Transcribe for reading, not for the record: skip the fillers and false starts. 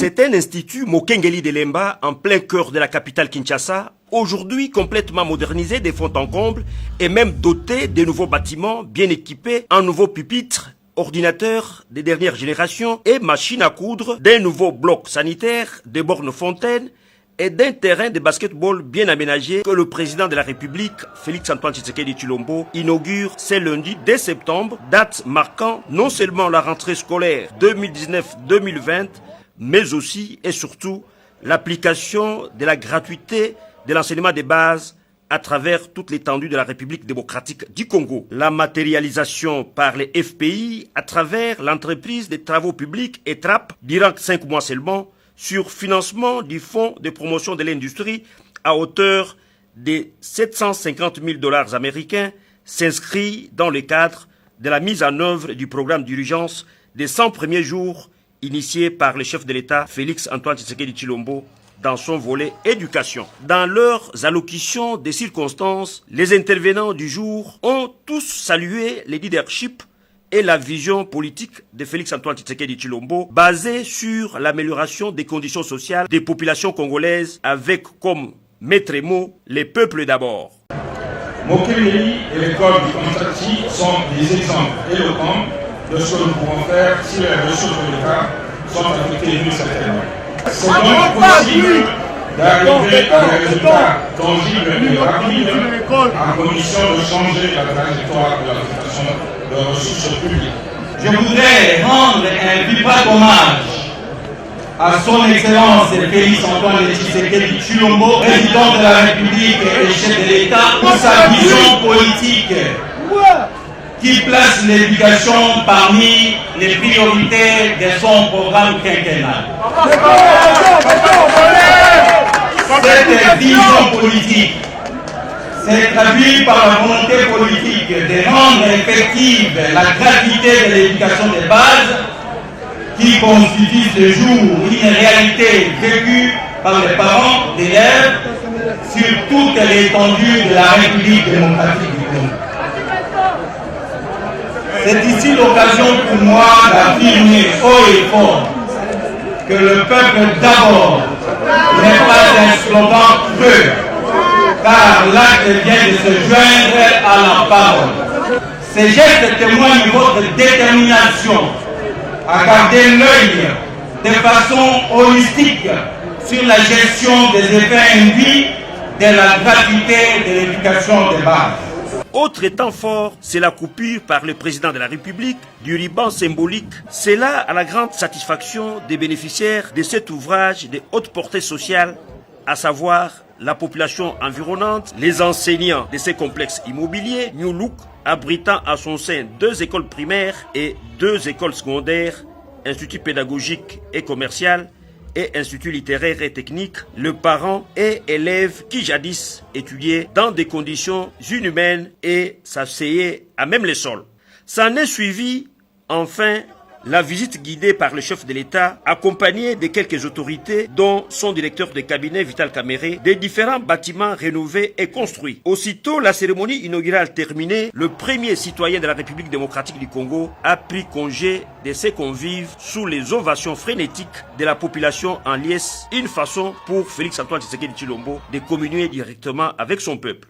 C'est un institut Mokengeli de Lemba en plein cœur de la capitale Kinshasa, aujourd'hui complètement modernisé des fonds en comble et même doté de nouveaux bâtiments bien équipés en nouveaux pupitres, ordinateurs des dernières générations et machines à coudre, d'un nouveau bloc sanitaire, des bornes fontaines et d'un terrain de basketball bien aménagé que le président de la République, Félix-Antoine Tshisekedi Tshilombo, inaugure ce lundi 2 septembre, date marquant non seulement la rentrée scolaire 2019-2020, mais aussi et surtout l'application de la gratuité de l'enseignement des bases à travers toute l'étendue de la République démocratique du Congo. La matérialisation par les FPI à travers l'entreprise des travaux publics ETRAP durant 5 mois seulement sur financement du Fonds de promotion de l'industrie à hauteur de 750 000 $ américains s'inscrit dans le cadre de la mise en œuvre du programme d'urgence des 100 premiers jours initié par le chef de l'État Félix-Antoine Tshisekedi Tshilombo dans son volet éducation. Dans leurs allocutions des circonstances, les intervenants du jour ont tous salué le leadership et la vision politique de Félix-Antoine Tshisekedi Tshilombo basée sur l'amélioration des conditions sociales des populations congolaises avec comme maître mot les peuples d'abord. Mokengeli et l'école du Konstati sont des exemples éloquents de ce que nous pouvons faire si les ressources de l'État sont affectées d'une certaine manière. C'est donc possible d'arriver à des résultats tangibles et rapides en condition de changer la trajectoire de l'affectation de ressources publiques. Je voudrais rendre un vibrant hommage à son Excellence Félix-Antoine Tshisekedi Tshilombo, président de la République et chef de l'État, pour sa vision politique qui place l'éducation parmi les priorités de son programme quinquennal. Cette vision politique s'est traduite par la volonté politique de rendre effective la gratuité de l'éducation de base qui constitue ce jour une réalité vécue par les parents d'élèves sur toute l'étendue de la République démocratique du Congo. C'est ici l'occasion pour moi d'affirmer haut et fort que le peuple d'abord n'est pas un slogan creux, car l'acte vient de se joindre à la parole. Ces gestes témoignent votre détermination à garder l'œil de façon holistique sur la gestion des effets induits de la gratuité de l'éducation de base. Autre temps fort, c'est la coupure par le président de la République du ruban symbolique. C'est là à la grande satisfaction des bénéficiaires de cet ouvrage de haute portée sociale, à savoir la population environnante, les enseignants de ces complexes immobiliers, New Look, abritant à son sein 2 écoles primaires et 2 écoles secondaires, institut pédagogique et commercial, et institut littéraire et technique, le parent et élève qui jadis étudiaient dans des conditions inhumaines et s'asseyaient à même les sols. S'en est suivi, enfin, la visite guidée par le chef de l'État, accompagné de quelques autorités, dont son directeur de cabinet Vital Kamerhe, des différents bâtiments rénovés et construits. Aussitôt la cérémonie inaugurale terminée, le premier citoyen de la République démocratique du Congo a pris congé de ses convives sous les ovations frénétiques de la population en liesse, une façon pour Félix-Antoine Tshisekedi Tshilombo de communier directement avec son peuple.